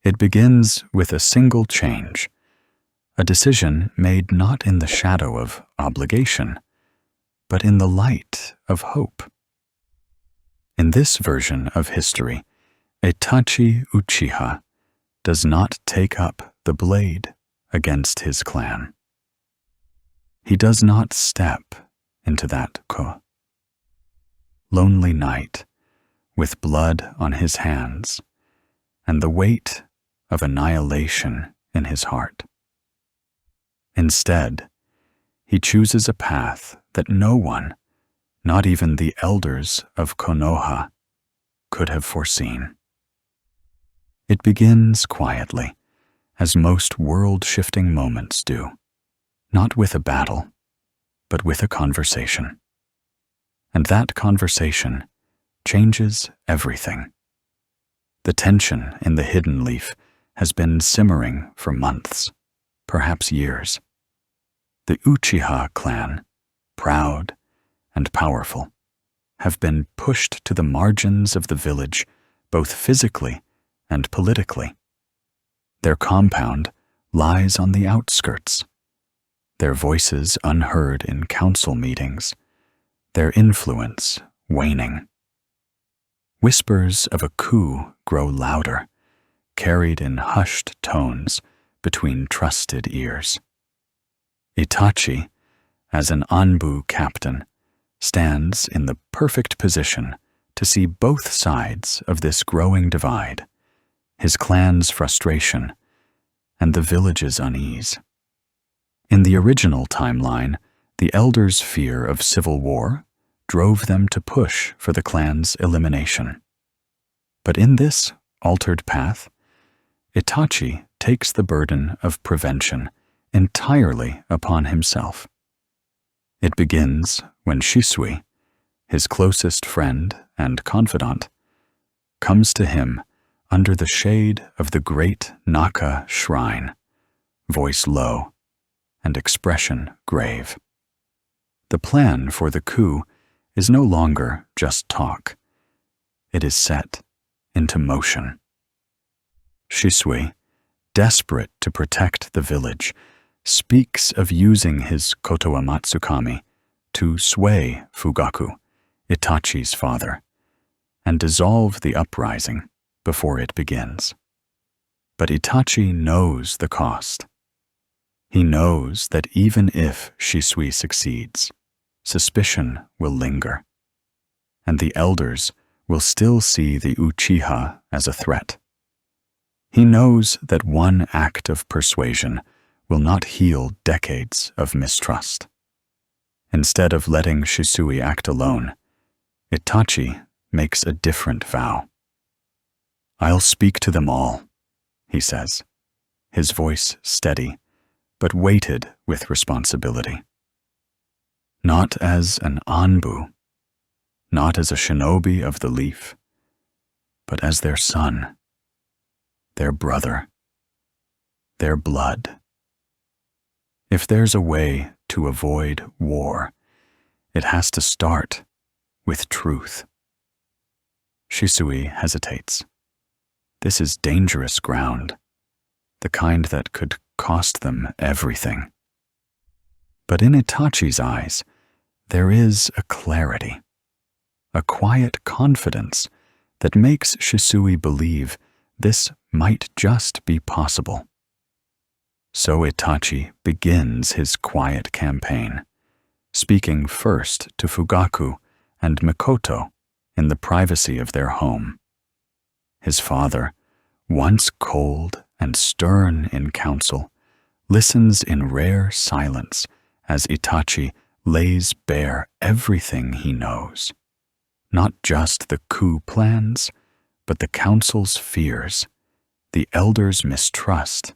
It begins with a single change, a decision made not in the shadow of obligation, but in the light of hope. In this version of history, Itachi Uchiha does not take up the blade against his clan. He does not step into that lonely night with blood on his hands and the weight of annihilation in his heart. Instead, he chooses a path that no one, not even the elders of Konoha, could have foreseen. It begins quietly, as most world-shifting moments do, not with a battle, but with a conversation. And that conversation changes everything. The tension in the hidden leaf has been simmering for months, perhaps years. The Uchiha Clan, proud and powerful, have been pushed to the margins of the village, both physically and politically. Their compound lies on the outskirts, their voices unheard in council meetings, their influence waning. Whispers of a coup grow louder, carried in hushed tones between trusted ears. Itachi, as an Anbu captain, stands in the perfect position to see both sides of this growing divide, his clan's frustration and the village's unease. In the original timeline, the elders' fear of civil war drove them to push for the clan's elimination. But in this altered path, Itachi takes the burden of prevention entirely upon himself. It begins when Shisui, his closest friend and confidant, comes to him under the shade of the great Naka shrine, voice low and expression grave. The plan for the coup is no longer just talk. It is set into motion. Shisui, desperate to protect the village, speaks of using his Kotoa Matsukami to sway Fugaku, Itachi's father, and dissolve the uprising before it begins. But Itachi knows the cost. He knows that even if Shisui succeeds, suspicion will linger, and the elders will still see the Uchiha as a threat. He knows that one act of persuasion will not heal decades of mistrust. Instead of letting Shisui act alone, Itachi makes a different vow. "I'll speak to them all," he says, his voice steady, but weighted with responsibility. Not as an Anbu, not as a shinobi of the leaf, but as their son, their brother, their blood. If there's a way to avoid war, it has to start with truth. Shisui hesitates. This is dangerous ground, the kind that could cost them everything. But in Itachi's eyes, there is a clarity, a quiet confidence that makes Shisui believe this might just be possible. So Itachi begins his quiet campaign, speaking first to Fugaku and Mikoto in the privacy of their home. His father, once cold and stern in counsel, listens in rare silence as Itachi lays bare everything he knows. Not just the coup plans, but the council's fears, the elders' mistrust,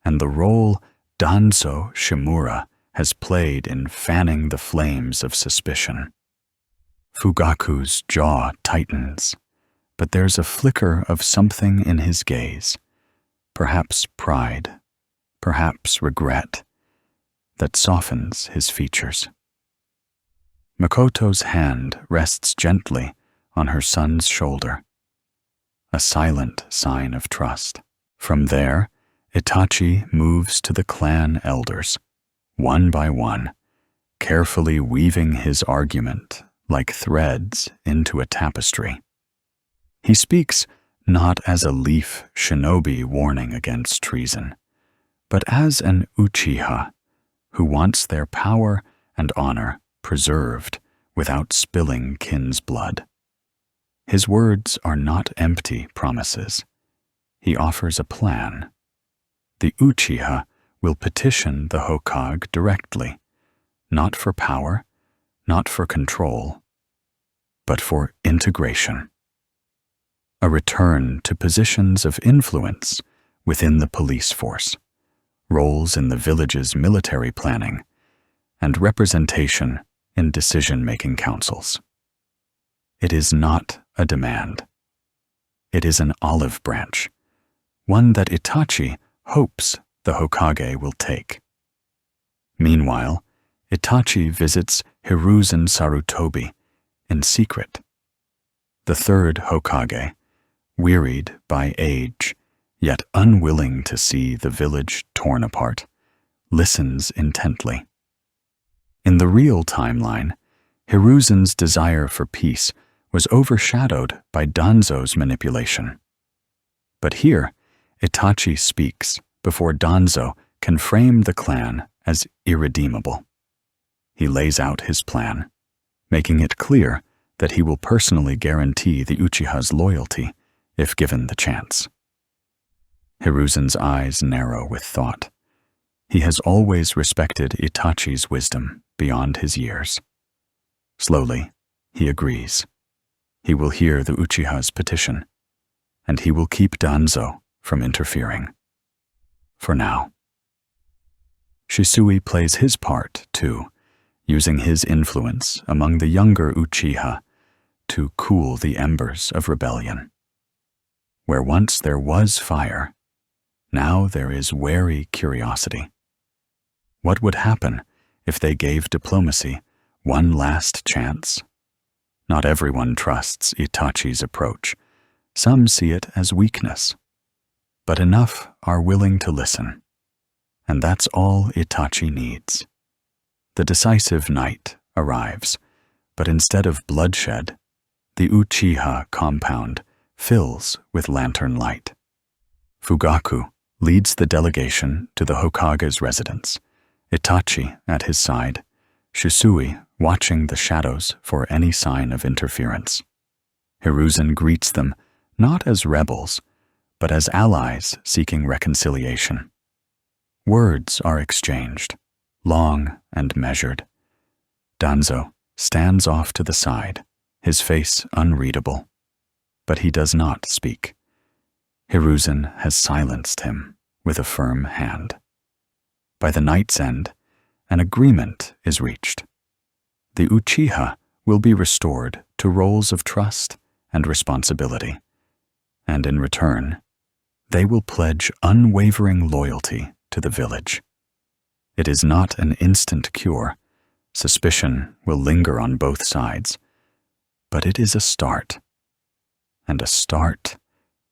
and the role Danzo Shimura has played in fanning the flames of suspicion. Fugaku's jaw tightens, but there's a flicker of something in his gaze, perhaps pride, perhaps regret, that softens his features. Mikoto's hand rests gently on her son's shoulder, a silent sign of trust. From there, Itachi moves to the clan elders, one by one, carefully weaving his argument like threads into a tapestry. He speaks not as a leaf shinobi warning against treason, but as an Uchiha who wants their power and honor preserved without spilling kin's blood. His words are not empty promises. He offers a plan. The Uchiha will petition the Hokage directly, not for power, not for control, but for integration. A return to positions of influence within the police force, roles in the village's military planning, and representation in decision-making councils. It is not a demand. It is an olive branch, one that Itachi hopes the Hokage will take. Meanwhile, Itachi visits Hiruzen Sarutobi in secret. The third Hokage, wearied by age, yet unwilling to see the village torn apart, listens intently. In the real timeline, Hiruzen's desire for peace was overshadowed by Danzo's manipulation. But here, Itachi speaks before Danzo can frame the clan as irredeemable. He lays out his plan, making it clear that he will personally guarantee the Uchiha's loyalty if given the chance. Hiruzen's eyes narrow with thought. He has always respected Itachi's wisdom beyond his years. Slowly, he agrees. He will hear the Uchiha's petition, and he will keep Danzo from interfering. For now. Shisui plays his part, too, using his influence among the younger Uchiha to cool the embers of rebellion. Where once there was fire, now there is wary curiosity. What would happen if they gave diplomacy one last chance? Not everyone trusts Itachi's approach. Some see it as weakness. But enough are willing to listen. And that's all Itachi needs. The decisive night arrives, but instead of bloodshed, the Uchiha compound fills with lantern light. Fugaku leads the delegation to the Hokage's residence, Itachi at his side, Shisui watching the shadows for any sign of interference. Hiruzen greets them not as rebels, but as allies seeking reconciliation. Words are exchanged, long and measured. Danzo stands off to the side, his face unreadable, but he does not speak. Hiruzen has silenced him with a firm hand. By the night's end, an agreement is reached. The Uchiha will be restored to roles of trust and responsibility, and in return, they will pledge unwavering loyalty to the village. It is not an instant cure. Suspicion will linger on both sides, but it is a start, and a start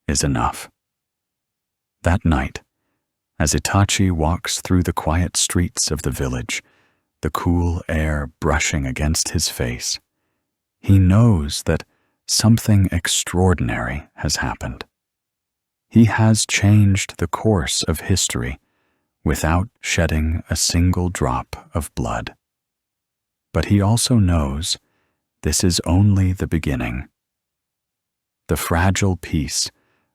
is enough. That night, as Itachi walks through the quiet streets of the village, the cool air brushing against his face, he knows that something extraordinary has happened. He has changed the course of history without shedding a single drop of blood. But he also knows this is only the beginning. The fragile peace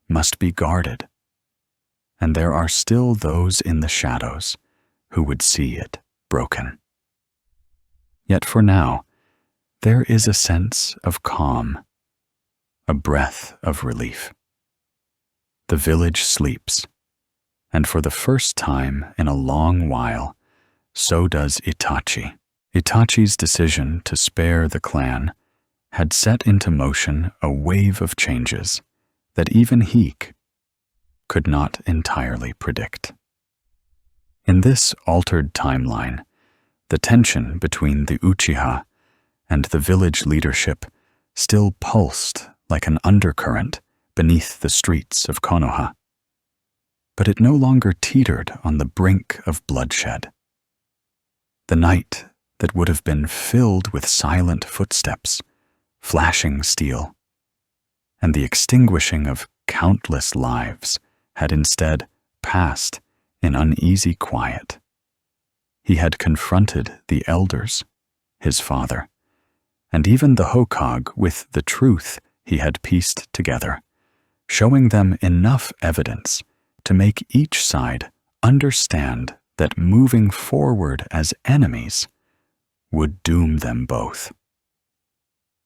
must be guarded, and there are still those in the shadows who would see it broken. Yet for now, there is a sense of calm, a breath of relief. The village sleeps, and for the first time in a long while, so does Itachi. Itachi's decision to spare the clan had set into motion a wave of changes that even he could not entirely predict. In this altered timeline, the tension between the Uchiha and the village leadership still pulsed like an undercurrent beneath the streets of Konoha. but it no longer teetered on the brink of bloodshed. The night that would have been filled with silent footsteps, flashing steel, and the extinguishing of countless lives had instead passed in uneasy quiet. He had confronted the elders, his father, and even the Hokage with the truth he had pieced together, showing them enough evidence to make each side understand that moving forward as enemies would doom them both.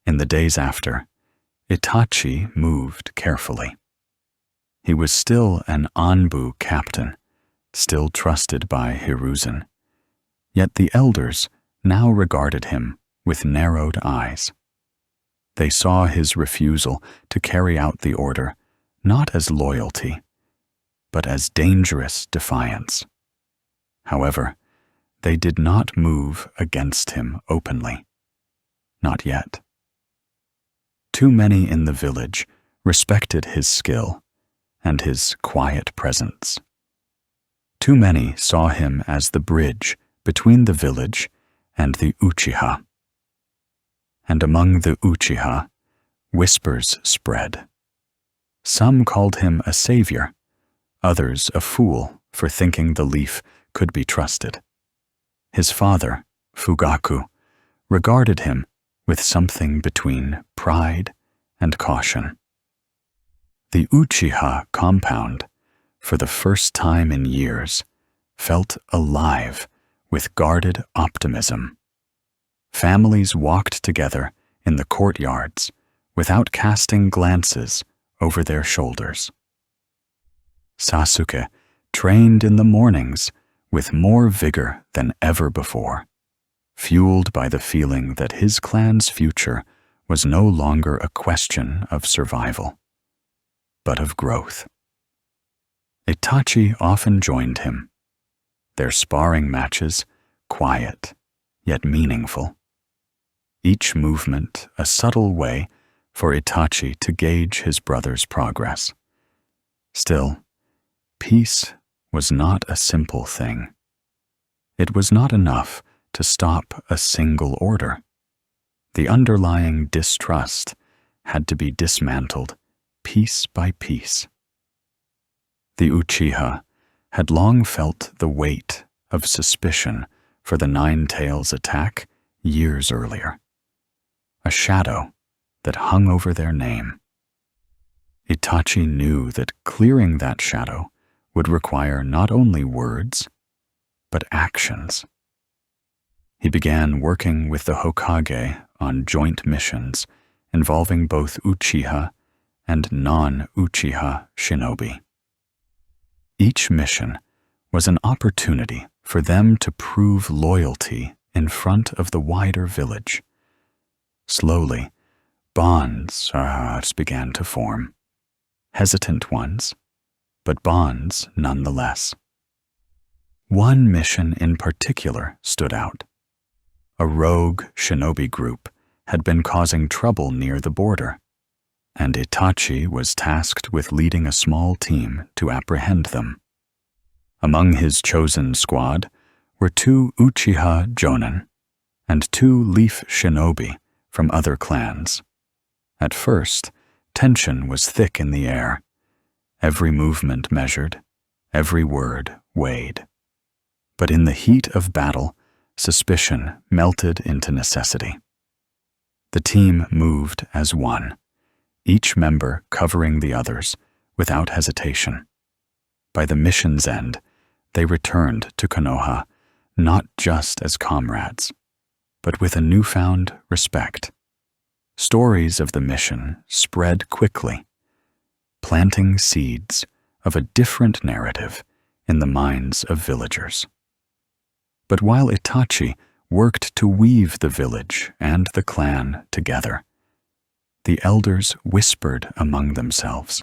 In the days after, Itachi moved carefully. He was still an Anbu captain, still trusted by Hiruzen, yet the elders now regarded him with narrowed eyes. They saw his refusal to carry out the order not as loyalty, but as dangerous defiance. However, they did not move against him openly. Not yet. Too many in the village respected his skill and his quiet presence. Too many saw him as the bridge between the village and the Uchiha. And among the Uchiha, whispers spread. Some called him a savior, others a fool for thinking the leaf could be trusted. His father, Fugaku, regarded him with something between pride and caution. The Uchiha compound, for the first time in years, felt alive with guarded optimism. Families walked together in the courtyards without casting glances over their shoulders. Sasuke trained in the mornings with more vigor than ever before, fueled by the feeling that his clan's future was no longer a question of survival, but of growth. Itachi often joined him, their sparring matches quiet yet meaningful, each movement a subtle way for Itachi to gauge his brother's progress. Still, peace was not a simple thing. It was not enough to stop a single order. The underlying distrust had to be dismantled piece by piece. The Uchiha had long felt the weight of suspicion for the Nine-Tails attack years earlier, a shadow that hung over their name. Itachi knew that clearing that shadow would require not only words, but actions. He began working with the Hokage on joint missions involving both Uchiha and non-Uchiha shinobi. Each mission was an opportunity for them to prove loyalty in front of the wider village. Slowly, bonds began to form. Hesitant ones, but bonds nonetheless. One mission in particular stood out. A rogue shinobi group had been causing trouble near the border, and Itachi was tasked with leading a small team to apprehend them. Among his chosen squad were 2 Uchiha Jonin and 2 Leaf Shinobi from other clans. At first, tension was thick in the air. Every movement measured, every word weighed. But in the heat of battle, suspicion melted into necessity. The team moved as one, each member covering the others without hesitation. By the mission's end, they returned to Konoha not just as comrades, but with a newfound respect. Stories of the mission spread quickly, planting seeds of a different narrative in the minds of villagers. But while Itachi worked to weave the village and the clan together, the elders whispered among themselves.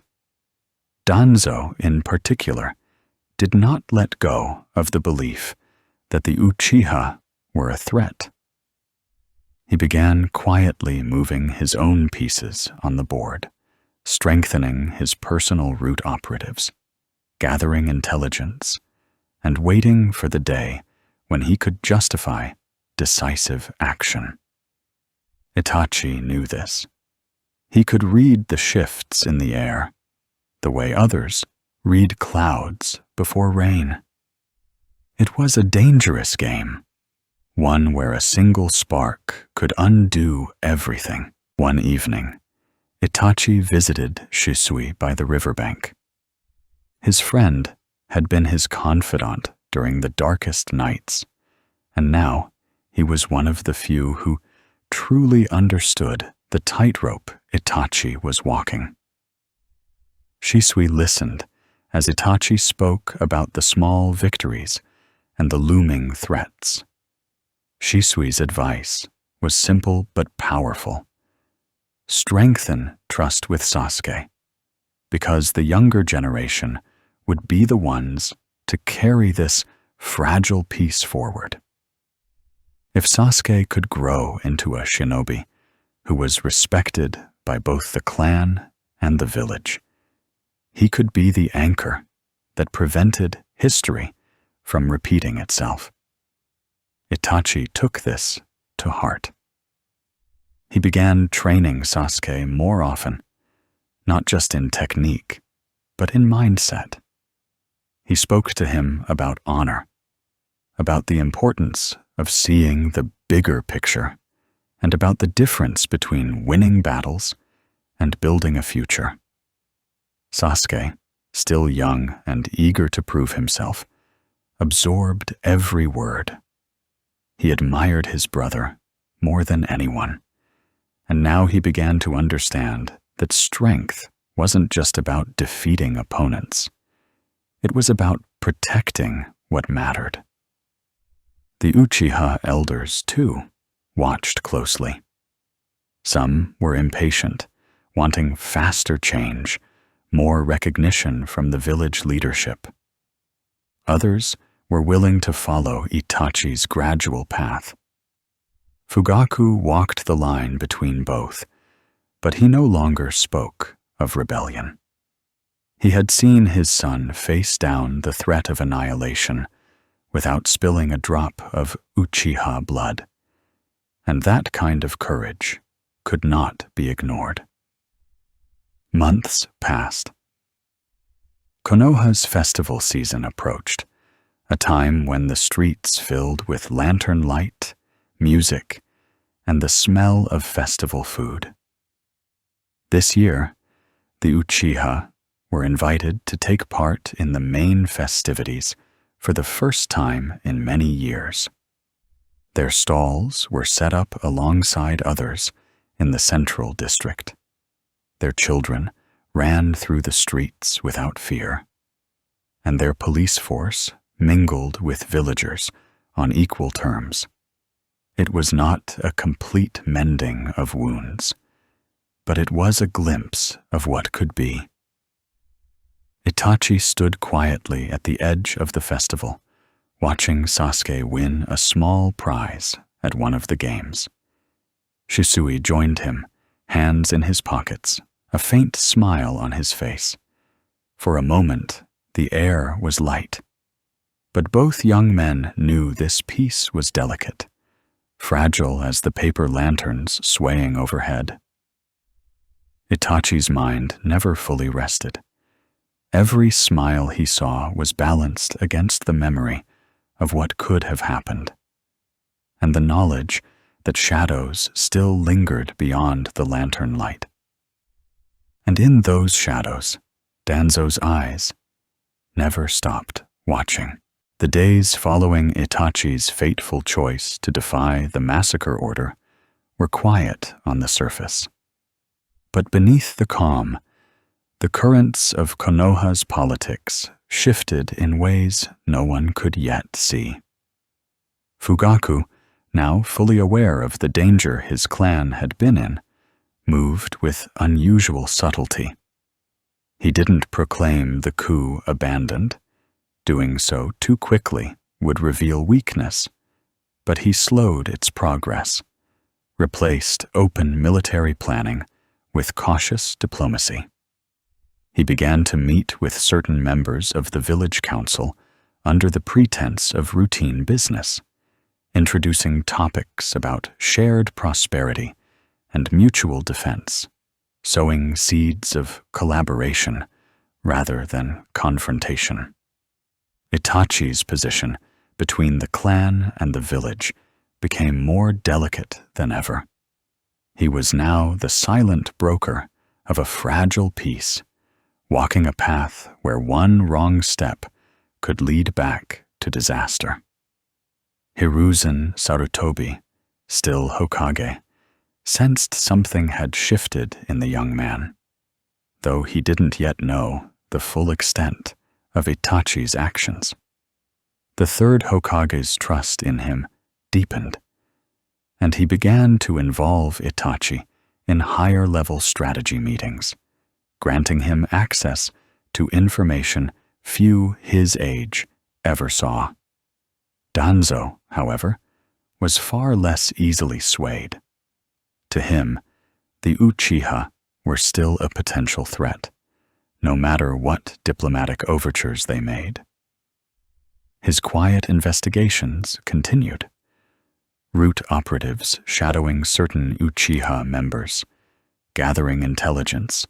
Danzo, in particular, did not let go of the belief that the Uchiha were a threat. He began quietly moving his own pieces on the board, strengthening his personal root operatives. gathering intelligence, and waiting for the day when he could justify decisive action. Itachi knew this. He could read the shifts in the air, the way others read clouds before rain. It was a dangerous game, one where a single spark could undo everything. One evening, Itachi visited Shisui by the riverbank. His friend had been his confidant during the darkest nights, and now he was one of the few who truly understood the tightrope Itachi was walking. Shisui listened as Itachi spoke about the small victories and the looming threats. Shisui's advice was simple but powerful. Strengthen trust with Sasuke, because the younger generation would be the ones to carry this fragile piece forward. If Sasuke could grow into a shinobi who was respected by both the clan and the village, he could be the anchor that prevented history from repeating itself. Itachi took this to heart. He began training Sasuke more often, not just in technique, but in mindset. He spoke to him about honor, about the importance of seeing the bigger picture, and about the difference between winning battles and building a future. Sasuke, still young and eager to prove himself, absorbed every word. He admired his brother more than anyone, and now he began to understand that strength wasn't just about defeating opponents. It was about protecting what mattered. The Uchiha elders, too, watched closely. Some were impatient, wanting faster change, more recognition from the village leadership. Others were willing to follow Itachi's gradual path. Fugaku walked the line between both, but he no longer spoke of rebellion. He had seen his son face down the threat of annihilation without spilling a drop of Uchiha blood, and that kind of courage could not be ignored. Months passed. Konoha's festival season approached, a time when the streets filled with lantern light, music, and the smell of festival food. This year, the Uchiha were invited to take part in the main festivities for the first time in many years. Their stalls were set up alongside others in the central district. Their children ran through the streets without fear, and their police force mingled with villagers on equal terms. It was not a complete mending of wounds, but it was a glimpse of what could be. Itachi stood quietly at the edge of the festival, watching Sasuke win a small prize at one of the games. Shisui joined him, hands in his pockets, a faint smile on his face. For a moment, the air was light, but both young men knew this piece was delicate, fragile as the paper lanterns swaying overhead. Itachi's mind never fully rested. Every smile he saw was balanced against the memory of what could have happened, and the knowledge that shadows still lingered beyond the lantern light. And in those shadows, Danzo's eyes never stopped watching. The days following Itachi's fateful choice to defy the massacre order were quiet on the surface. But beneath the calm, the currents of Konoha's politics shifted in ways no one could yet see. Fugaku, now fully aware of the danger his clan had been in, moved with unusual subtlety. He didn't proclaim the coup abandoned. Doing so too quickly would reveal weakness, but he slowed its progress, replaced open military planning with cautious diplomacy. He began to meet with certain members of the village council under the pretense of routine business, introducing topics about shared prosperity and mutual defense, sowing seeds of collaboration rather than confrontation. Itachi's position between the clan and the village became more delicate than ever. He was now the silent broker of a fragile peace, walking a path where one wrong step could lead back to disaster. Hiruzen Sarutobi, still Hokage, sensed something had shifted in the young man, though he didn't yet know the full extent of Itachi's actions. The third Hokage's trust in him deepened, and he began to involve Itachi in higher-level strategy meetings, granting him access to information few his age ever saw. Danzo, however, was far less easily swayed. To him, the Uchiha were still a potential threat, no matter what diplomatic overtures they made. His quiet investigations continued. Root operatives shadowing certain Uchiha members, gathering intelligence,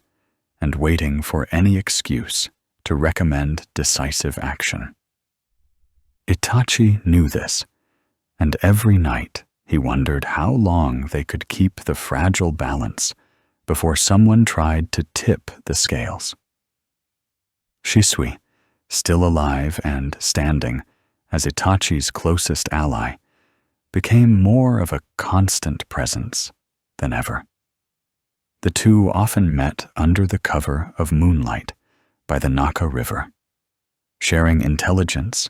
and waiting for any excuse to recommend decisive action. Itachi knew this, and every night he wondered how long they could keep the fragile balance before someone tried to tip the scales. Shisui, still alive and standing as Itachi's closest ally, became more of a constant presence than ever. The two often met under the cover of moonlight by the Naka River, sharing intelligence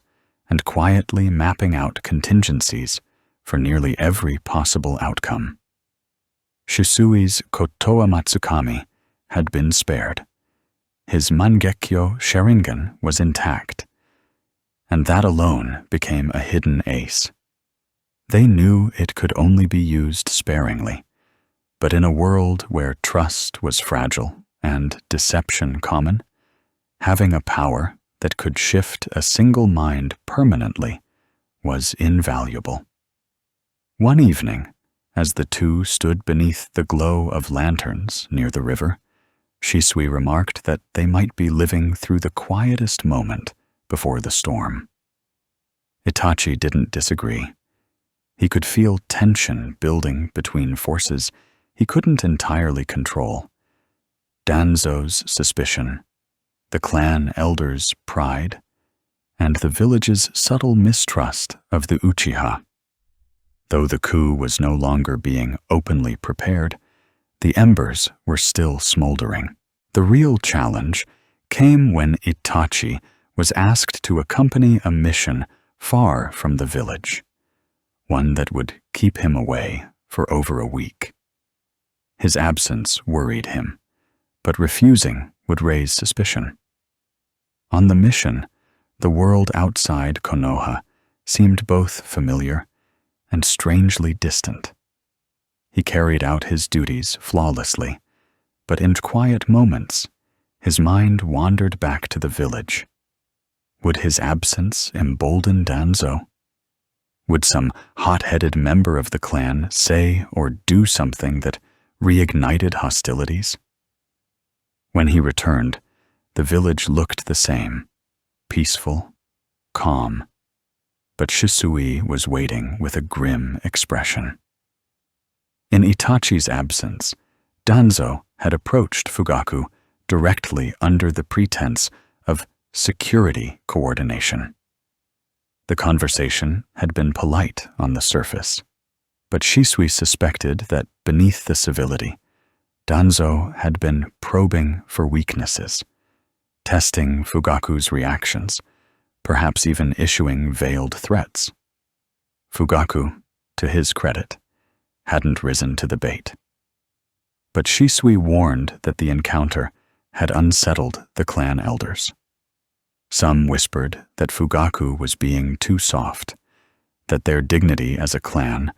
and quietly mapping out contingencies for nearly every possible outcome. Shisui's Kotoa Matsukami had been spared. His Mangekyo Sharingan was intact, and that alone became a hidden ace. They knew it could only be used sparingly, but in a world where trust was fragile and deception common, having a power that could shift a single mind permanently was invaluable. One evening, as the two stood beneath the glow of lanterns near the river, Shisui remarked that they might be living through the quietest moment before the storm. Itachi didn't disagree. He could feel tension building between forces he couldn't entirely control. Danzo's suspicion, the clan elder's pride, and the village's subtle mistrust of the Uchiha. Though the coup was no longer being openly prepared, the embers were still smoldering. The real challenge came when Itachi was asked to accompany a mission far from the village, one that would keep him away for over a week. His absence worried him, but refusing would raise suspicion. On the mission, the world outside Konoha seemed both familiar and strangely distant. He carried out his duties flawlessly, but in quiet moments, his mind wandered back to the village. Would his absence embolden Danzo? Would some hot-headed member of the clan say or do something that reignited hostilities? When he returned, the village looked the same, peaceful, calm, but Shisui was waiting with a grim expression. In Itachi's absence, Danzo had approached Fugaku directly under the pretense of security coordination. The conversation had been polite on the surface, but Shisui suspected that beneath the civility, Danzo had been probing for weaknesses, testing Fugaku's reactions, perhaps even issuing veiled threats. Fugaku, to his credit, hadn't risen to the bait. But Shisui warned that the encounter had unsettled the clan elders. Some whispered that Fugaku was being too soft, that their dignity as a clan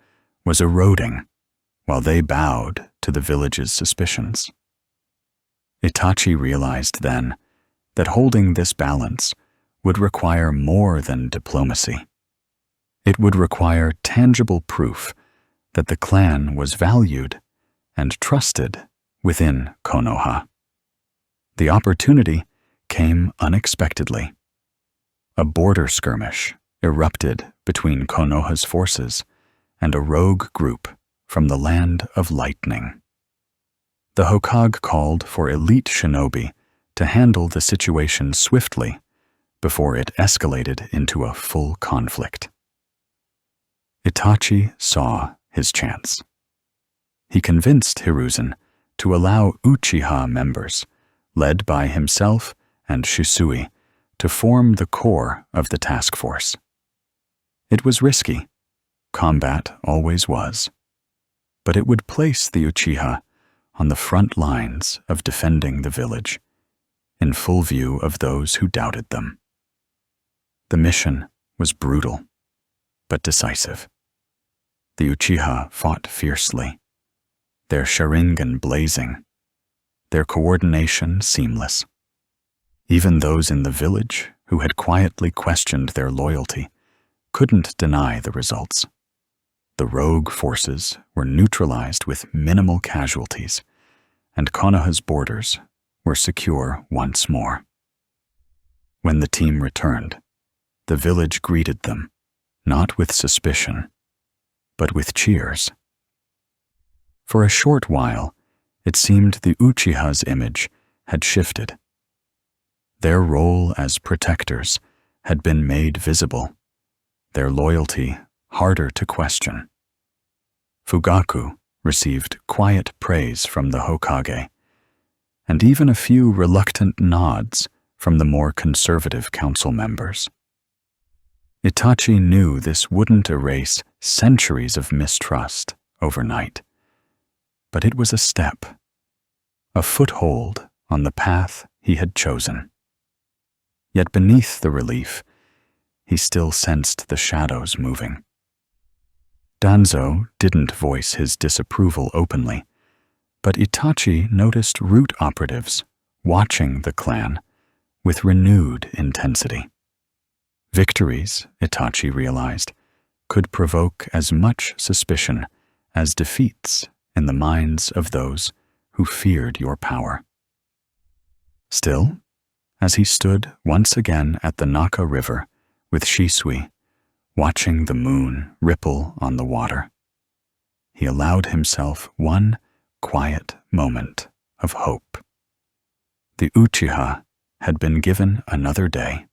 was eroding while they bowed to the village's suspicions. Itachi realized then that holding this balance would require more than diplomacy. It would require tangible proof that the clan was valued and trusted within Konoha. The opportunity came unexpectedly. A border skirmish erupted between Konoha's forces and a rogue group from the land of lightning. The Hokage called for elite shinobi to handle the situation swiftly before it escalated into a full conflict. Itachi saw his chance. He convinced Hiruzen to allow Uchiha members, led by himself and Shisui, to form the core of the task force. It was risky. Combat always was. But it would place the Uchiha on the front lines of defending the village, in full view of those who doubted them. The mission was brutal, but decisive. The Uchiha fought fiercely, their Sharingan blazing, their coordination seamless. Even those in the village who had quietly questioned their loyalty couldn't deny the results. The rogue forces were neutralized with minimal casualties, and Konoha's borders were secure once more. When the team returned, the village greeted them, not with suspicion, but with cheers. For a short while, it seemed the Uchiha's image had shifted. Their role as protectors had been made visible, their loyalty harder to question. Fugaku received quiet praise from the Hokage, and even a few reluctant nods from the more conservative council members. Itachi knew this wouldn't erase centuries of mistrust overnight, but it was a step, a foothold on the path he had chosen. Yet beneath the relief, he still sensed the shadows moving. Danzo didn't voice his disapproval openly, but Itachi noticed root operatives watching the clan with renewed intensity. Victories, Itachi realized, could provoke as much suspicion as defeats in the minds of those who feared your power. Still, as he stood once again at the Naka River with Shisui, watching the moon ripple on the water, he allowed himself one quiet moment of hope. The Uchiha had been given another day,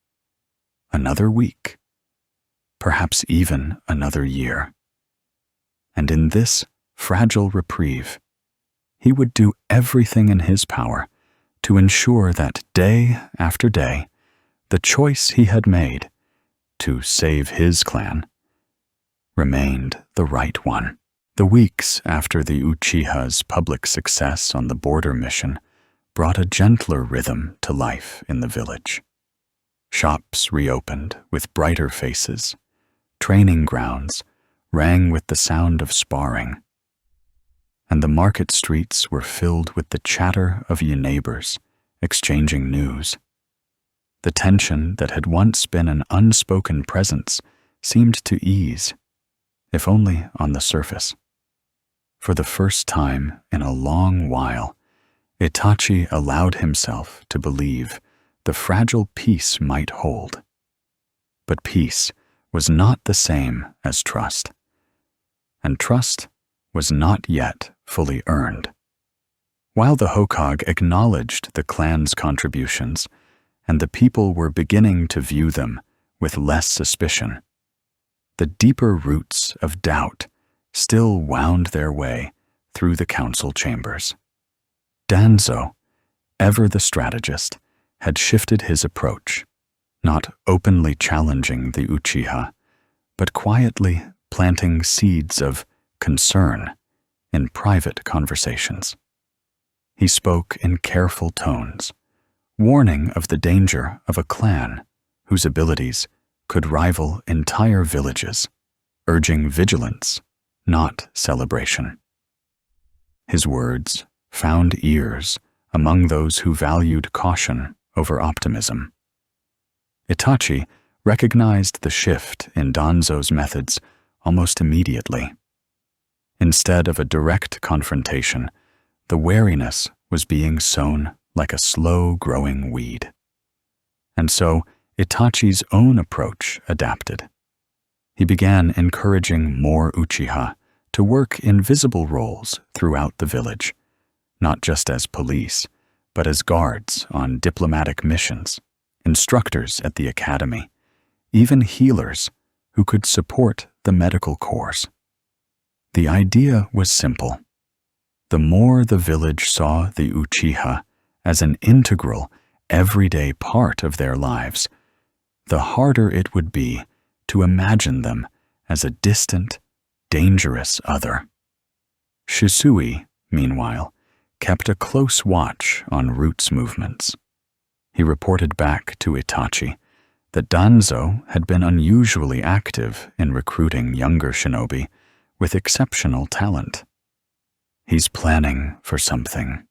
another week, perhaps even another year. And in this fragile reprieve, he would do everything in his power to ensure that day after day, the choice he had made to save his clan remained the right one. The weeks after the Uchiha's public success on the border mission brought a gentler rhythm to life in the village. Shops reopened with brighter faces. Training grounds rang with the sound of sparring. And the market streets were filled with the chatter of neighbors exchanging news. The tension that had once been an unspoken presence seemed to ease, if only on the surface. For the first time in a long while, Itachi allowed himself to believe the fragile peace might hold. But peace was not the same as trust, and trust was not yet fully earned. While the Hokage acknowledged the clan's contributions, and the people were beginning to view them with less suspicion, the deeper roots of doubt still wound their way through the council chambers. Danzo, ever the strategist, had shifted his approach, not openly challenging the Uchiha, but quietly planting seeds of concern in private conversations. He spoke in careful tones, warning of the danger of a clan whose abilities could rival entire villages, urging vigilance, not celebration. His words found ears among those who valued caution over optimism. Itachi recognized the shift in Danzo's methods almost immediately. Instead of a direct confrontation, the wariness was being sown like a slow-growing weed. And so Itachi's own approach adapted. He began encouraging more Uchiha to work in visible roles throughout the village, not just as police, but as guards on diplomatic missions, instructors at the academy, even healers who could support the medical corps. The idea was simple. The more the village saw the Uchiha as an integral, everyday part of their lives, the harder it would be to imagine them as a distant, dangerous other. Shisui, meanwhile, kept a close watch on Root's movements. He reported back to Itachi that Danzo had been unusually active in recruiting younger shinobi with exceptional talent. "He's planning for something,"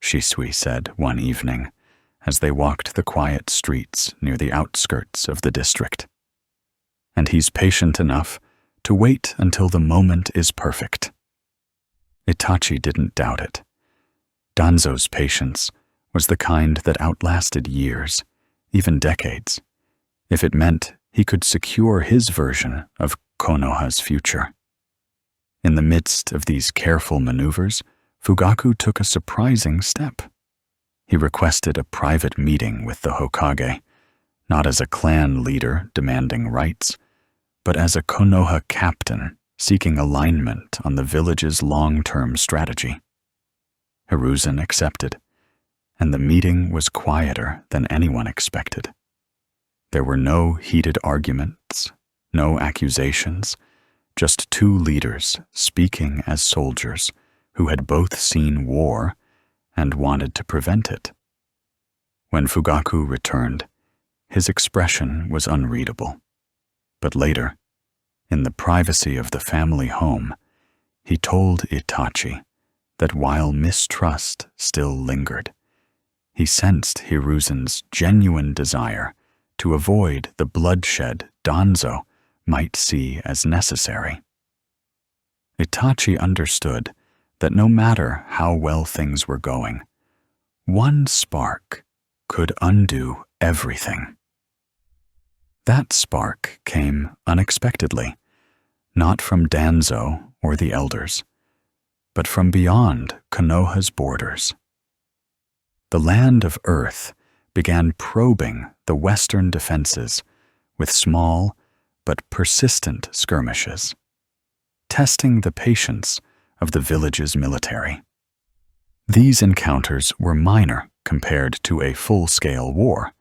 Shisui said one evening as they walked the quiet streets near the outskirts of the district. "And he's patient enough to wait until the moment is perfect." Itachi didn't doubt it. Danzo's patience was the kind that outlasted years, even decades, if it meant he could secure his version of Konoha's future. In the midst of these careful maneuvers, Fugaku took a surprising step. He requested a private meeting with the Hokage, not as a clan leader demanding rights, but as a Konoha captain seeking alignment on the village's long-term strategy. Hiruzen accepted, and the meeting was quieter than anyone expected. There were no heated arguments, no accusations, just two leaders speaking as soldiers who had both seen war and wanted to prevent it. When Fugaku returned, his expression was unreadable. But later, in the privacy of the family home, he told Itachi that while mistrust still lingered, he sensed Hiruzen's genuine desire to avoid the bloodshed Danzo might see as necessary. Itachi understood that no matter how well things were going, one spark could undo everything. That spark came unexpectedly, not from Danzo or the elders, but from beyond Konoha's borders. The land of Earth began probing the western defenses with small but persistent skirmishes, testing the patience of the village's military. These encounters were minor compared to a full-scale war,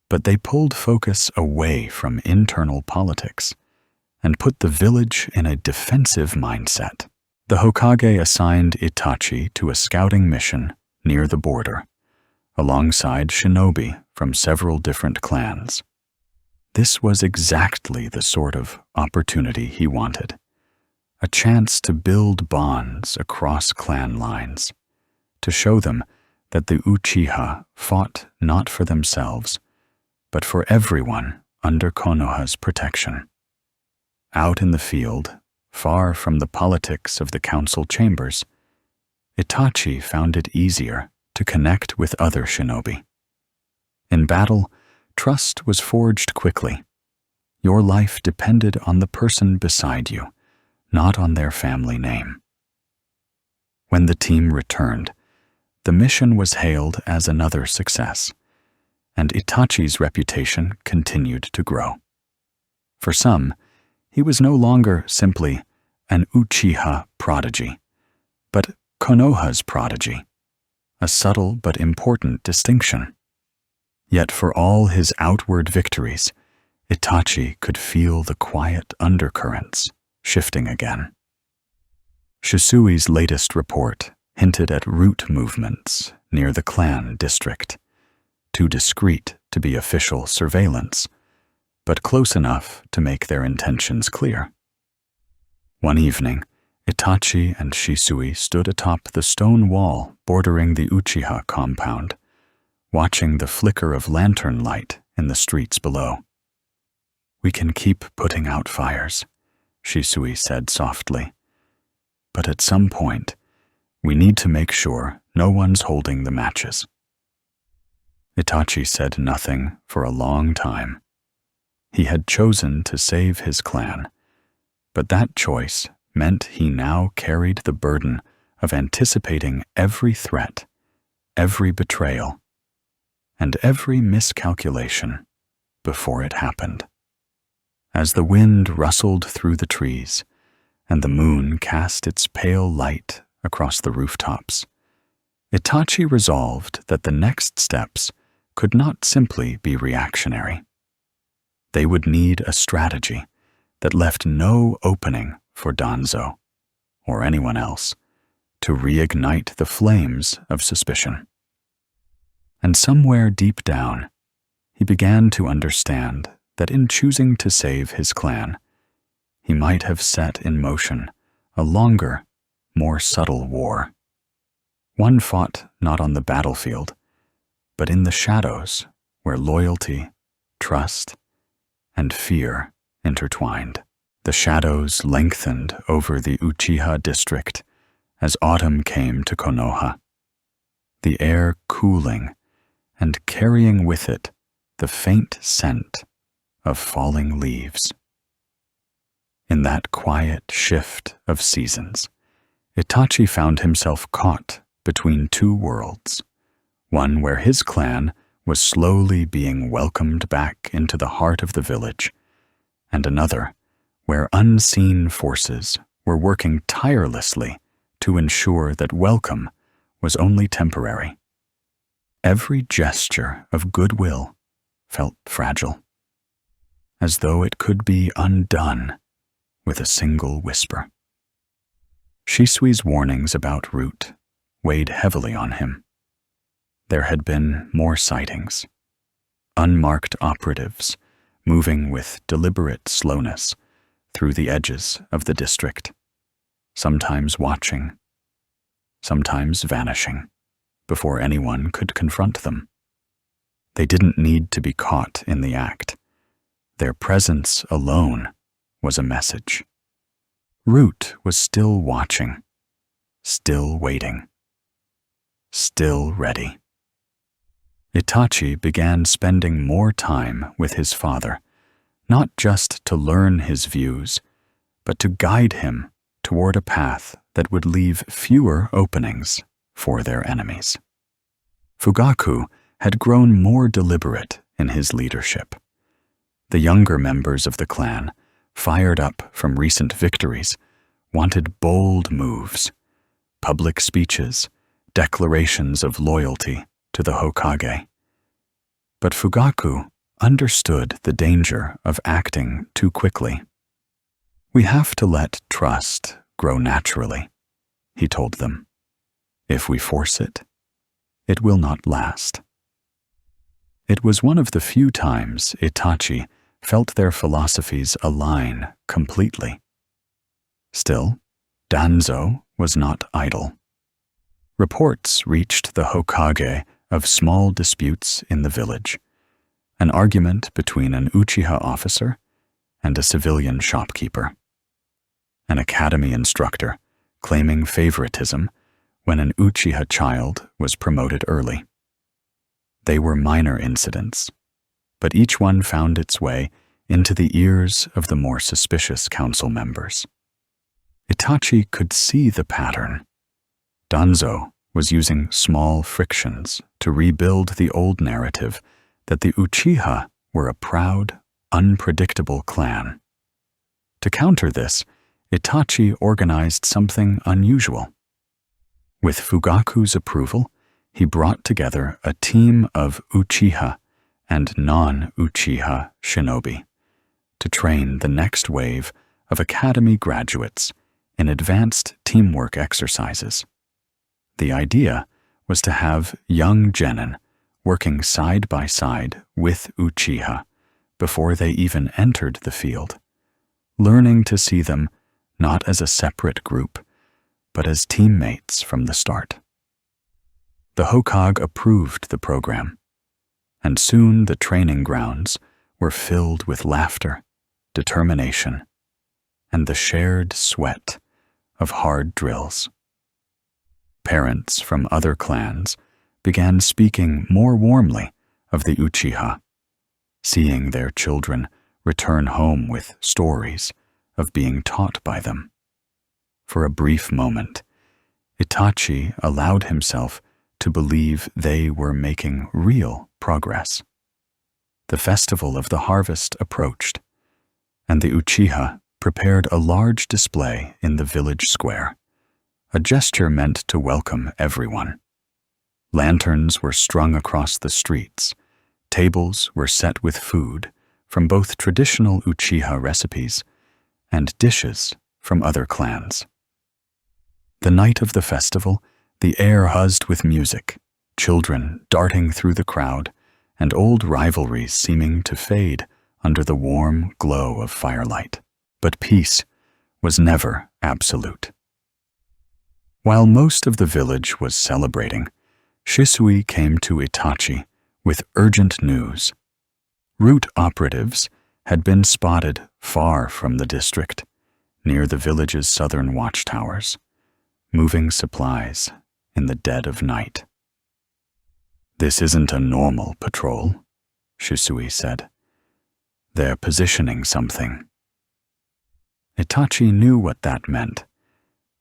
but they pulled focus away from internal politics and put the village in a defensive mindset. The Hokage assigned Itachi to a scouting mission near the border, alongside shinobi from several different clans. This was exactly the sort of opportunity he wanted, a chance to build bonds across clan lines, to show them that the Uchiha fought not for themselves, but for everyone under Konoha's protection. Out in the field, far from the politics of the council chambers, Itachi found it easier to connect with other shinobi. In battle, trust was forged quickly. Your life depended on the person beside you, not on their family name. When the team returned, the mission was hailed as another success, and Itachi's reputation continued to grow. For some, he was no longer simply an Uchiha prodigy, but Konoha's prodigy, a subtle but important distinction. Yet for all his outward victories, Itachi could feel the quiet undercurrents shifting again. Shisui's latest report hinted at root movements near the clan district, too discreet to be official surveillance, but close enough to make their intentions clear. One evening, Itachi and Shisui stood atop the stone wall bordering the Uchiha compound, watching the flicker of lantern light in the streets below. "We can keep putting out fires," Shisui said softly. "But at some point, we need to make sure no one's holding the matches." Itachi said nothing for a long time. He had chosen to save his clan, but that choice meant he now carried the burden of anticipating every threat, every betrayal, and every miscalculation before it happened. As the wind rustled through the trees and the moon cast its pale light across the rooftops, Itachi resolved that the next steps could not simply be reactionary. They would need a strategy that left no opening for Danzo, or anyone else, to reignite the flames of suspicion. And somewhere deep down, he began to understand that in choosing to save his clan, he might have set in motion a longer, more subtle war. One fought not on the battlefield, but in the shadows where loyalty, trust, and fear intertwined. The shadows lengthened over the Uchiha district as autumn came to Konoha, the air cooling and carrying with it the faint scent of falling leaves. In that quiet shift of seasons, Itachi found himself caught between two worlds, one where his clan was slowly being welcomed back into the heart of the village, and another where unseen forces were working tirelessly to ensure that welcome was only temporary. Every gesture of goodwill felt fragile, as though it could be undone with a single whisper. Shisui's warnings about Root weighed heavily on him. There had been more sightings, unmarked operatives moving with deliberate slowness through the edges of the district, sometimes watching, sometimes vanishing, before anyone could confront them. They didn't need to be caught in the act. Their presence alone was a message. Root was still watching, still waiting, still ready. Itachi began spending more time with his father, not just to learn his views, but to guide him toward a path that would leave fewer openings for their enemies. Fugaku had grown more deliberate in his leadership. The younger members of the clan, fired up from recent victories, wanted bold moves, public speeches, declarations of loyalty to the Hokage. But Fugaku understood the danger of acting too quickly. "We have to let trust grow naturally," he told them. "If we force it, it will not last." It was one of the few times Itachi felt their philosophies align completely. Still, Danzo was not idle. Reports reached the Hokage of small disputes in the village, an argument between an Uchiha officer and a civilian shopkeeper, an academy instructor claiming favoritism when an Uchiha child was promoted early. They were minor incidents, but each one found its way into the ears of the more suspicious council members. Itachi could see the pattern. Danzo was using small frictions to rebuild the old narrative that the Uchiha were a proud, unpredictable clan. To counter this, Itachi organized something unusual. With Fugaku's approval, he brought together a team of Uchiha and non-Uchiha shinobi to train the next wave of academy graduates in advanced teamwork exercises. The idea was to have young genin working side by side with Uchiha before they even entered the field, learning to see them not as a separate group, but as teammates from the start. The Hokage approved the program, and soon the training grounds were filled with laughter, determination, and the shared sweat of hard drills. Parents from other clans began speaking more warmly of the Uchiha, seeing their children return home with stories of being taught by them. For a brief moment, Itachi allowed himself to believe they were making real progress. The festival of the harvest approached, and the Uchiha prepared a large display in the village square, a gesture meant to welcome everyone. Lanterns were strung across the streets, tables were set with food from both traditional Uchiha recipes and dishes from other clans. The night of the festival, the air buzzed with music, children darting through the crowd, and old rivalries seeming to fade under the warm glow of firelight. But peace was never absolute. While most of the village was celebrating, Shisui came to Itachi with urgent news. Route operatives had been spotted far from the district, near the village's southern watchtowers, moving supplies in the dead of night. "This isn't a normal patrol," Shisui said. "They're positioning something." Itachi knew what that meant.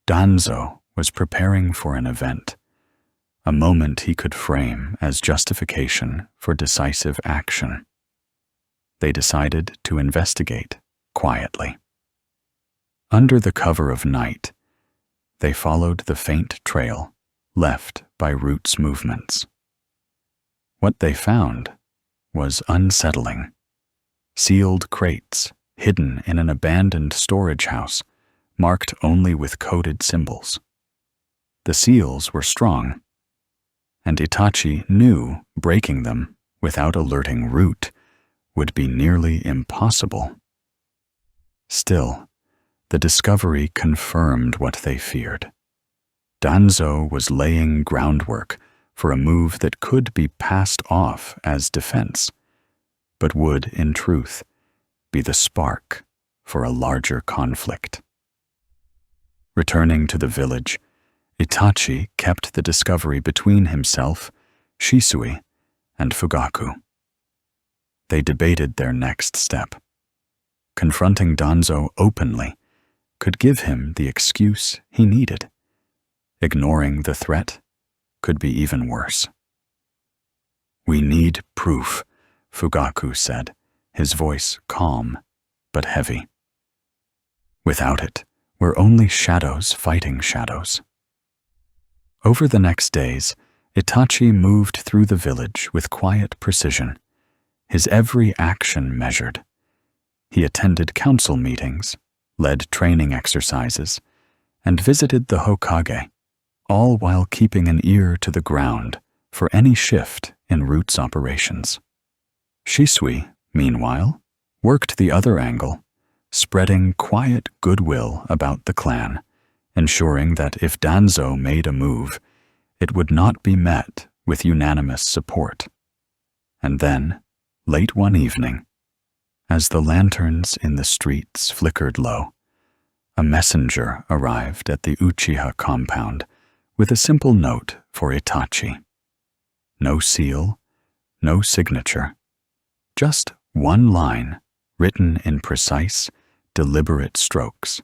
Danzo was preparing for an event, a moment he could frame as justification for decisive action. They decided to investigate quietly. Under the cover of night, they followed the faint trail left by Route's movements. What they found was unsettling. Sealed crates hidden in an abandoned storage house, marked only with coded symbols. The seals were strong, and Itachi knew breaking them without alerting Route would be nearly impossible. Still, the discovery confirmed what they feared. Danzo was laying groundwork for a move that could be passed off as defense, but would, in truth, be the spark for a larger conflict. Returning to the village, Itachi kept the discovery between himself, Shisui, and Fugaku. They debated their next step. Confronting Danzo openly could give him the excuse he needed. Ignoring the threat could be even worse. "We need proof," Fugaku said, his voice calm but heavy. "Without it, we're only shadows fighting shadows." Over the next days, Itachi moved through the village with quiet precision, his every action measured. He attended council meetings, led training exercises, and visited the Hokage, all while keeping an ear to the ground for any shift in Route's operations. Shisui, meanwhile, worked the other angle, spreading quiet goodwill about the clan, ensuring that if Danzo made a move, it would not be met with unanimous support. And then, late one evening, as the lanterns in the streets flickered low, a messenger arrived at the Uchiha compound with a simple note for Itachi. No seal, no signature, just one line written in precise, deliberate strokes.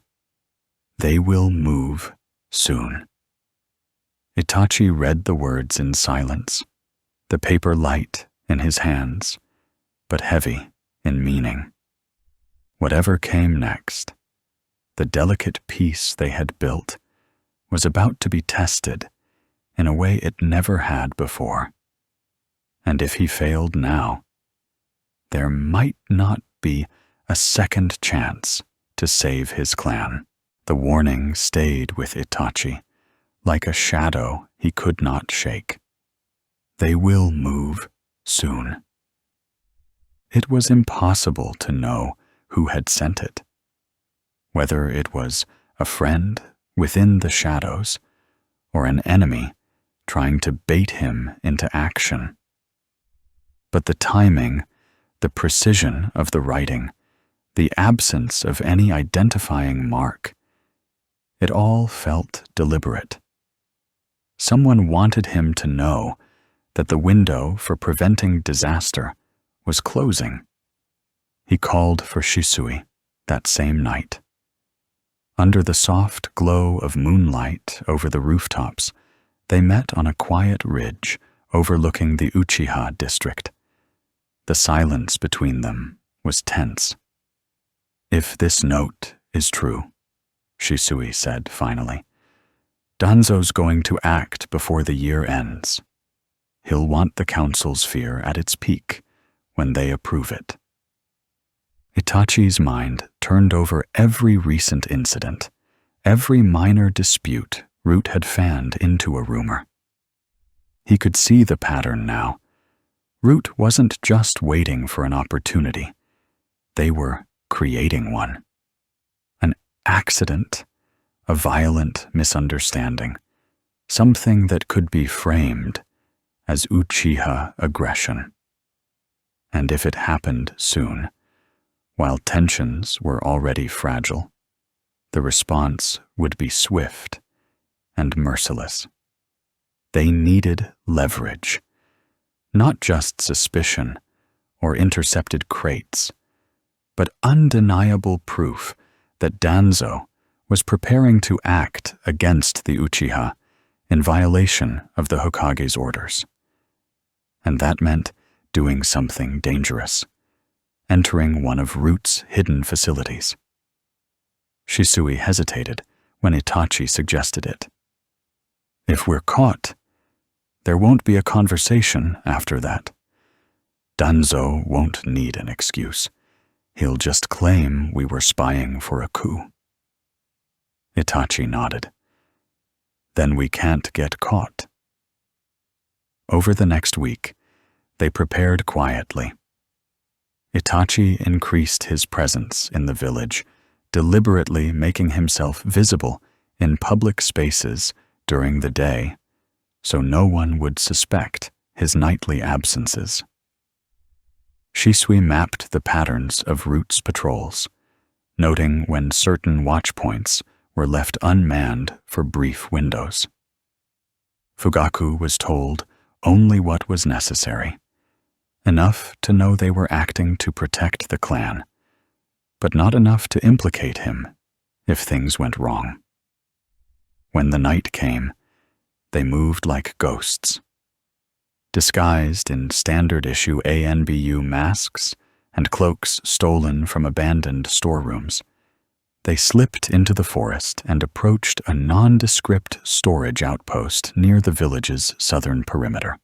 "They will move soon." Itachi read the words in silence, the paper light in his hands, but heavy in meaning. Whatever came next, the delicate peace they had built was about to be tested in a way it never had before. And if he failed now, there might not be a second chance to save his clan. The warning stayed with Itachi, like a shadow he could not shake. They will move soon. It was impossible to know who had sent it. Whether it was a friend within the shadows, or an enemy trying to bait him into action. But the timing, the precision of the writing, the absence of any identifying mark, it all felt deliberate. Someone wanted him to know that the window for preventing disaster was closing. He called for Shisui that same night. Under the soft glow of moonlight over the rooftops, they met on a quiet ridge overlooking the Uchiha district. The silence between them was tense. "If this note is true," Shisui said finally, "Danzo's going to act before the year ends. He'll want the council's fear at its peak when they approve it." Itachi's mind turned over every recent incident, every minor dispute Root had fanned into a rumor. He could see the pattern now. Root wasn't just waiting for an opportunity. They were creating one. An accident, a violent misunderstanding, something that could be framed as Uchiha aggression. And if it happened soon, while tensions were already fragile, the response would be swift and merciless. They needed leverage, not just suspicion or intercepted crates, but undeniable proof that Danzo was preparing to act against the Uchiha in violation of the Hokage's orders. And that meant doing something dangerous, entering one of Root's hidden facilities. Shisui hesitated when Itachi suggested it. "If we're caught, there won't be a conversation after that. Danzo won't need an excuse. He'll just claim we were spying for a coup." Itachi nodded. "Then we can't get caught." Over the next week, they prepared quietly. Itachi increased his presence in the village, deliberately making himself visible in public spaces during the day, so no one would suspect his nightly absences. Shisui mapped the patterns of Root's patrols, noting when certain watchpoints were left unmanned for brief windows. Fugaku was told only what was necessary, enough to know they were acting to protect the clan, but not enough to implicate him if things went wrong. When the night came, they moved like ghosts. Disguised in standard-issue ANBU masks and cloaks stolen from abandoned storerooms, they slipped into the forest and approached a nondescript storage outpost near the village's southern perimeter.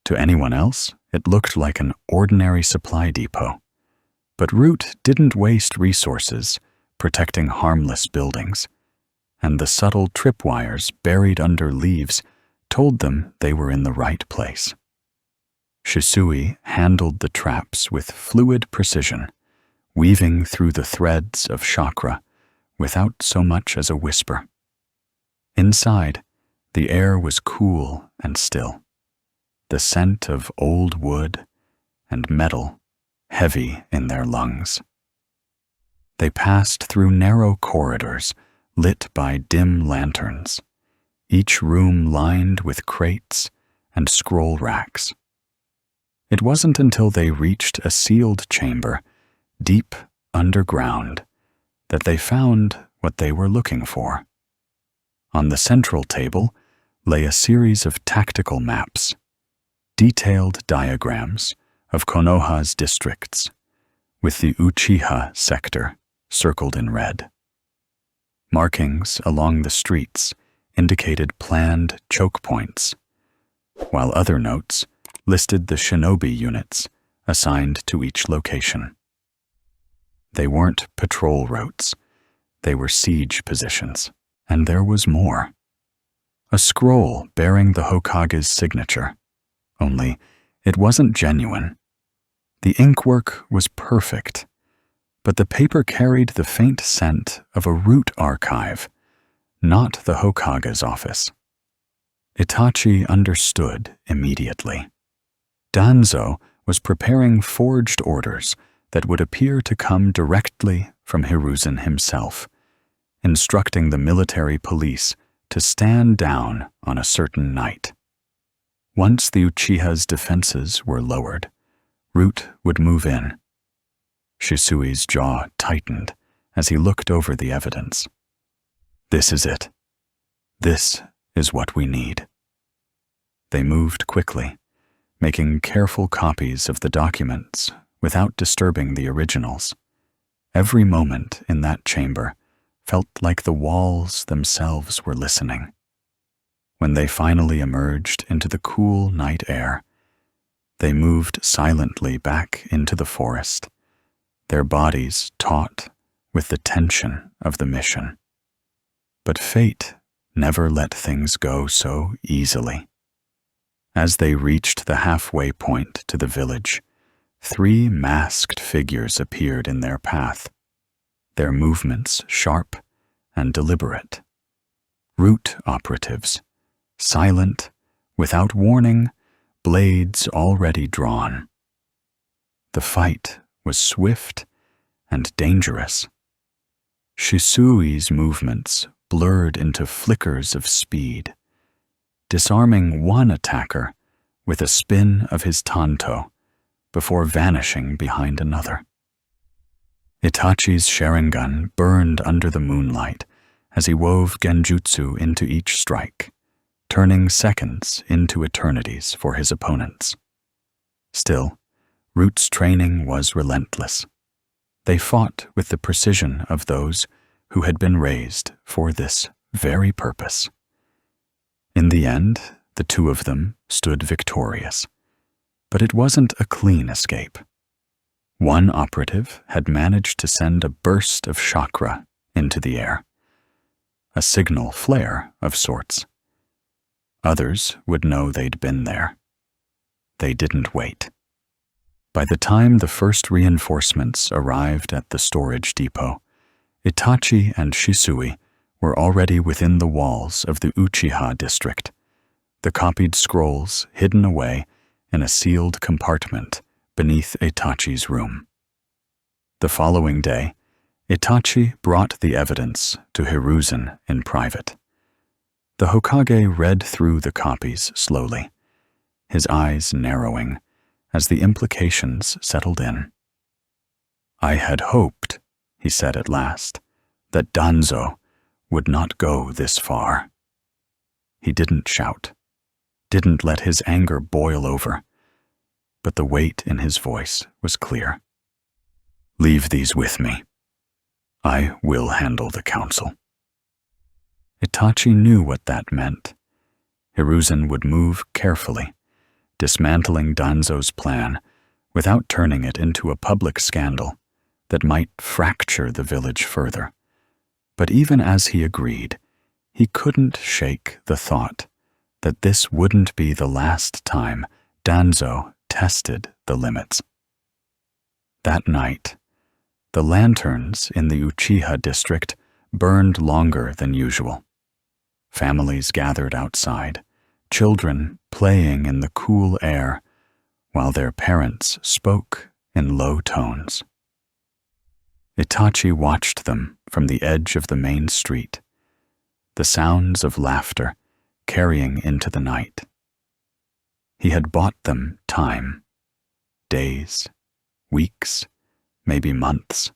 To anyone else, it looked like an ordinary supply depot, but Root didn't waste resources protecting harmless buildings, and the subtle tripwires buried under leaves told them they were in the right place. Shisui handled the traps with fluid precision, weaving through the threads of chakra without so much as a whisper. Inside, the air was cool and still, the scent of old wood and metal heavy in their lungs. They passed through narrow corridors lit by dim lanterns, each room lined with crates and scroll racks. It wasn't until they reached a sealed chamber deep underground that they found what they were looking for. On the central table lay a series of tactical maps, detailed diagrams of Konoha's districts, with the Uchiha sector circled in red. Markings along the streets indicated planned choke points, while other notes listed the shinobi units assigned to each location. They weren't patrol routes, they were siege positions, and there was more. A scroll bearing the Hokage's signature, only it wasn't genuine. The inkwork was perfect, but the paper carried the faint scent of a root archive, not the Hokage's office. Itachi understood immediately. Danzo was preparing forged orders that would appear to come directly from Hiruzen himself, instructing the military police to stand down on a certain night. Once the Uchiha's defenses were lowered, Root would move in. Shisui's jaw tightened as he looked over the evidence. This is it. This is what we need. They moved quickly, making careful copies of the documents without disturbing the originals. Every moment in that chamber felt like the walls themselves were listening. When they finally emerged into the cool night air, they moved silently back into the forest, their bodies taut with the tension of the mission. But fate never let things go so easily. As they reached the halfway point to the village, 3 masked figures appeared in their path, their movements sharp and deliberate. Root operatives, silent, without warning, blades already drawn. The fight was swift and dangerous. Shisui's movements blurred into flickers of speed, disarming one attacker with a spin of his tanto before vanishing behind another. Itachi's Sharingan burned under the moonlight as he wove genjutsu into each strike, turning seconds into eternities for his opponents. Still, Root's training was relentless. They fought with the precision of those who had been raised for this very purpose. In the end, the 2 of them stood victorious, but it wasn't a clean escape. One operative had managed to send a burst of chakra into the air, a signal flare of sorts. Others would know they'd been there. They didn't wait. By the time the first reinforcements arrived at the storage depot, Itachi and Shisui were already within the walls of the Uchiha district, the copied scrolls hidden away in a sealed compartment beneath Itachi's room. The following day, Itachi brought the evidence to Hiruzen in private. The Hokage read through the copies slowly, his eyes narrowing as the implications settled in. "I had hoped," he said at last, "that Danzo would not go this far." He didn't shout, didn't let his anger boil over, but the weight in his voice was clear. "Leave these with me. I will handle the council." Itachi knew what that meant. Hiruzen would move carefully, dismantling Danzo's plan without turning it into a public scandal that might fracture the village further. But even as he agreed, he couldn't shake the thought that this wouldn't be the last time Danzo tested the limits. That night, the lanterns in the Uchiha district burned longer than usual. Families gathered outside, children playing in the cool air, while their parents spoke in low tones. Itachi watched them from the edge of the main street, the sounds of laughter carrying into the night. He had bought them time, days, weeks, maybe months.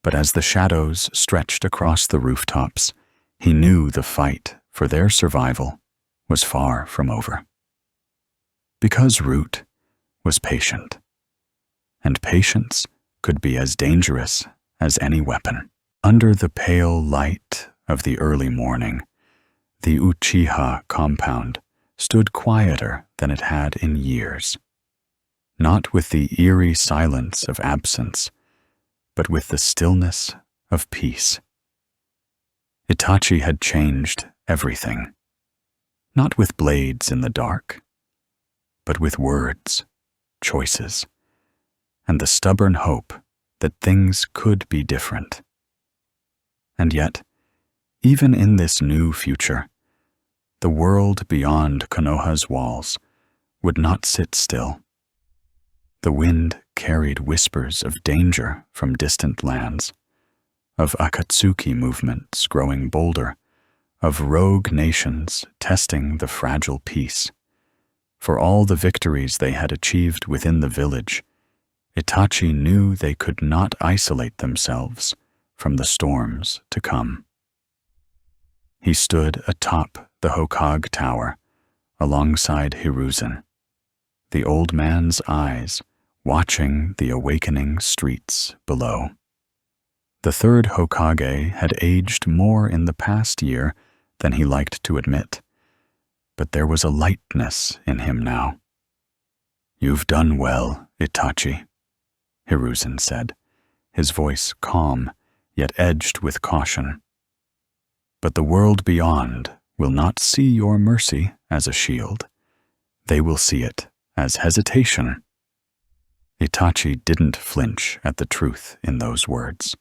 But as the shadows stretched across the rooftops, he knew the fight for their survival was far from over. Because Root was patient, and patience could be as dangerous as any weapon. Under the pale light of the early morning, the Uchiha compound stood quieter than it had in years, not with the eerie silence of absence, but with the stillness of peace. Itachi had changed everything, not with blades in the dark, but with words, choices, and the stubborn hope that things could be different. And yet, even in this new future, the world beyond Konoha's walls would not sit still. The wind carried whispers of danger from distant lands, of Akatsuki movements growing bolder, of rogue nations testing the fragile peace. For all the victories they had achieved within the village, Itachi knew they could not isolate themselves from the storms to come. He stood atop the Hokage Tower, alongside Hiruzen, the old man's eyes watching the awakening streets below. The third Hokage had aged more in the past year than he liked to admit, but there was a lightness in him now. "You've done well, Itachi," Hiruzen said, his voice calm, yet edged with caution. "But the world beyond will not see your mercy as a shield. They will see it as hesitation." Itachi didn't flinch at the truth in those words.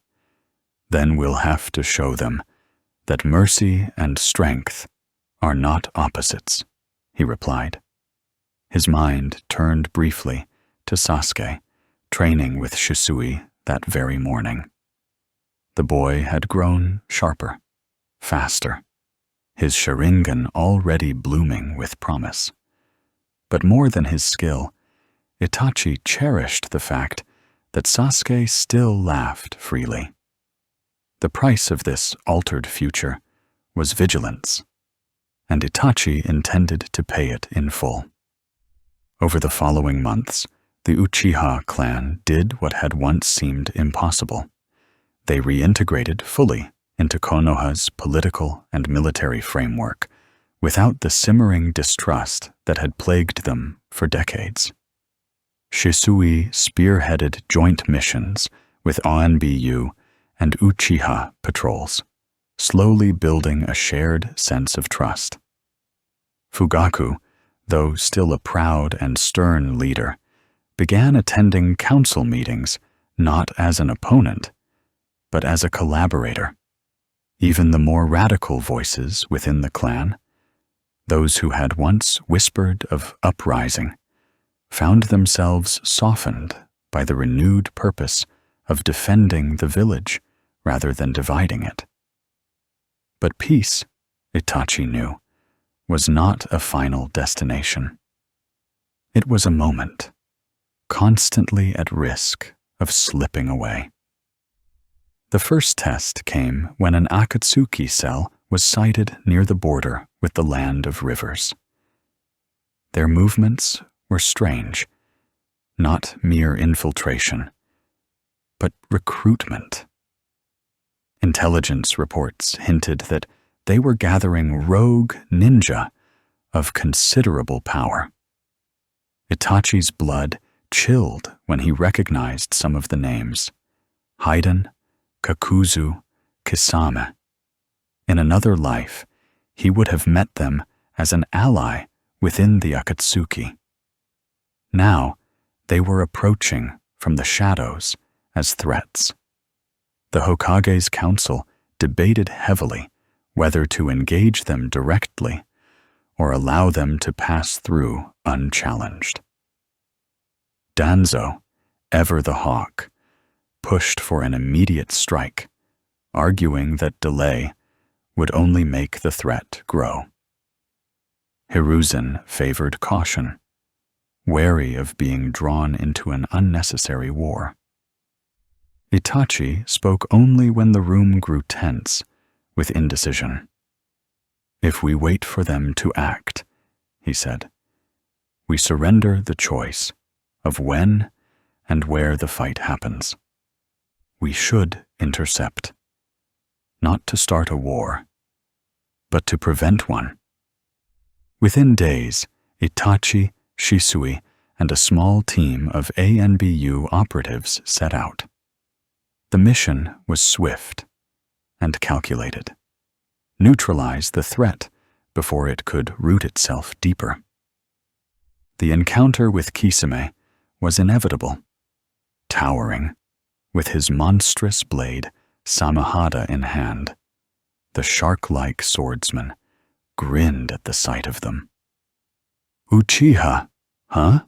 "Then we'll have to show them that mercy and strength are not opposites," he replied. His mind turned briefly to Sasuke, training with Shisui that very morning. The boy had grown sharper, faster, his Sharingan already blooming with promise. But more than his skill, Itachi cherished the fact that Sasuke still laughed freely. The price of this altered future was vigilance, and Itachi intended to pay it in full. Over the following months, the Uchiha clan did what had once seemed impossible. They reintegrated fully into Konoha's political and military framework, without the simmering distrust that had plagued them for decades. Shisui spearheaded joint missions with ONBU and Uchiha patrols, slowly building a shared sense of trust. Fugaku, though still a proud and stern leader, began attending council meetings not as an opponent, but as a collaborator. Even the more radical voices within the clan, those who had once whispered of uprising, found themselves softened by the renewed purpose of defending the village rather than dividing it. But peace, Itachi knew, was not a final destination. It was a moment, constantly at risk of slipping away. The first test came when an Akatsuki cell was sighted near the border with the land of rivers. Their movements were strange, not mere infiltration, but recruitment. Intelligence reports hinted that they were gathering rogue ninja of considerable power. Itachi's blood chilled when he recognized some of the names: Haiden, Kakuzu, Kisame. In another life, he would have met them as an ally within the Akatsuki. Now, they were approaching from the shadows as threats. The Hokage's council debated heavily whether to engage them directly or allow them to pass through unchallenged. Danzo, ever the hawk, pushed for an immediate strike, arguing that delay would only make the threat grow. Hiruzen favored caution, wary of being drawn into an unnecessary war. Itachi spoke only when the room grew tense with indecision. "If we wait for them to act," he said, "we surrender the choice of when and where the fight happens. We should intercept, not to start a war, but to prevent one." Within days, Itachi, Shisui, and a small team of ANBU operatives set out. The mission was swift and calculated. Neutralize the threat before it could root itself deeper. The encounter with Kisame was inevitable. Towering, with his monstrous blade samahada in hand. The shark-like swordsman grinned at the sight of them. "Uchiha, huh?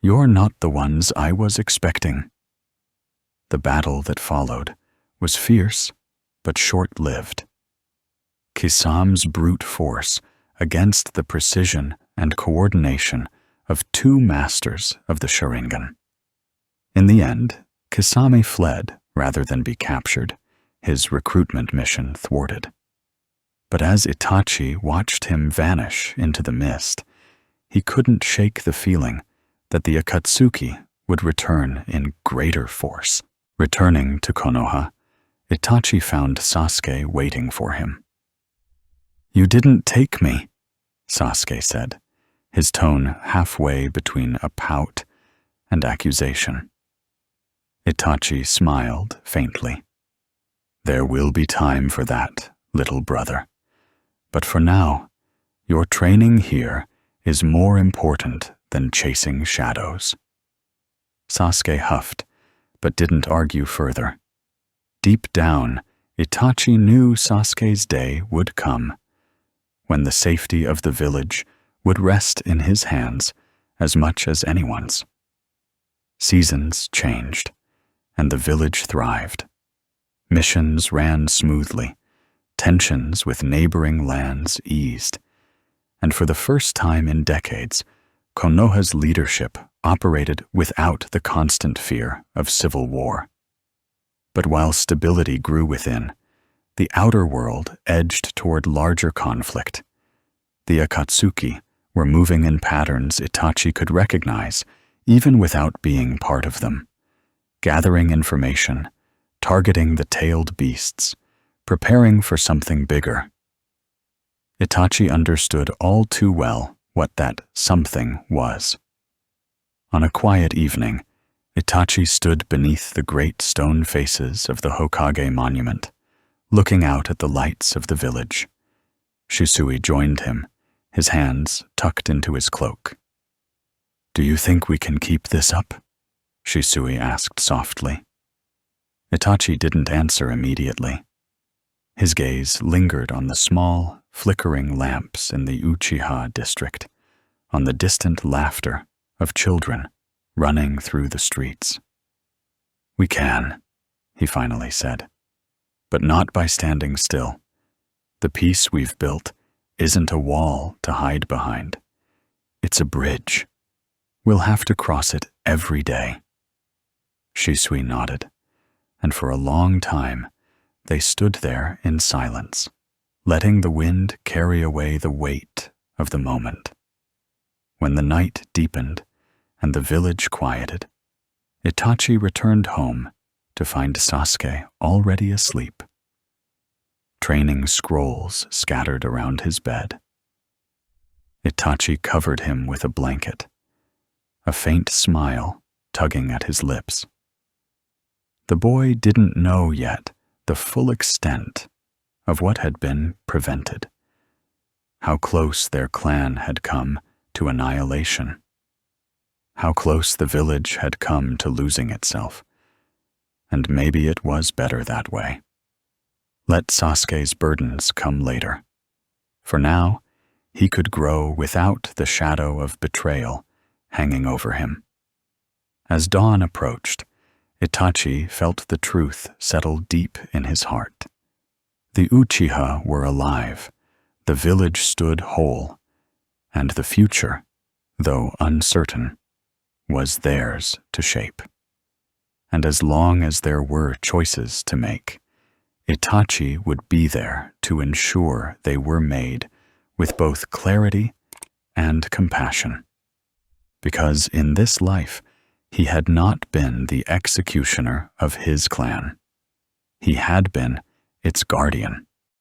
You're not the ones I was expecting." The battle that followed was fierce but short-lived. Kisame's brute force against the precision and coordination of two masters of the Sharingan. In the end, Kisame fled rather than be captured, his recruitment mission thwarted. But as Itachi watched him vanish into the mist, he couldn't shake the feeling that the Akatsuki would return in greater force. Returning to Konoha, Itachi found Sasuke waiting for him. "You didn't take me," Sasuke said, his tone halfway between a pout and accusation. Itachi smiled faintly. "There will be time for that, little brother. But for now, your training here is more important than chasing shadows." Sasuke huffed, but didn't argue further. Deep down, Itachi knew Sasuke's day would come, when the safety of the village would rest in his hands as much as anyone's. Seasons changed, and the village thrived. Missions ran smoothly, tensions with neighboring lands eased, and for the first time in decades, Konoha's leadership operated without the constant fear of civil war. But while stability grew within, the outer world edged toward larger conflict. The Akatsuki were moving in patterns Itachi could recognize even without being part of them, gathering information, targeting the tailed beasts, preparing for something bigger. Itachi understood all too well what that something was. On a quiet evening, Itachi stood beneath the great stone faces of the Hokage monument, looking out at the lights of the village. Shisui joined him, his hands tucked into his cloak. "Do you think we can keep this up?" Shisui asked softly. Itachi didn't answer immediately. His gaze lingered on the small, flickering lamps in the Uchiha district, on the distant laughter of children running through the streets. "We can," he finally said, "but not by standing still. The peace we've built isn't a wall to hide behind. It's a bridge. We'll have to cross it every day." Shisui nodded, and for a long time they stood there in silence, letting the wind carry away the weight of the moment. When the night deepened and the village quieted, Itachi returned home to find Sasuke already asleep. Training scrolls scattered around his bed. Itachi covered him with a blanket, a faint smile tugging at his lips. The boy didn't know yet the full extent of what had been prevented, how close their clan had come to annihilation, how close the village had come to losing itself, and maybe it was better that way. Let Sasuke's burdens come later. For now, he could grow without the shadow of betrayal hanging over him. As dawn approached, Itachi felt the truth settle deep in his heart. The Uchiha were alive, the village stood whole, and the future, though uncertain, was theirs to shape. And as long as there were choices to make, Itachi would be there to ensure they were made with both clarity and compassion. Because in this life, he had not been the executioner of his clan. He had been its guardian.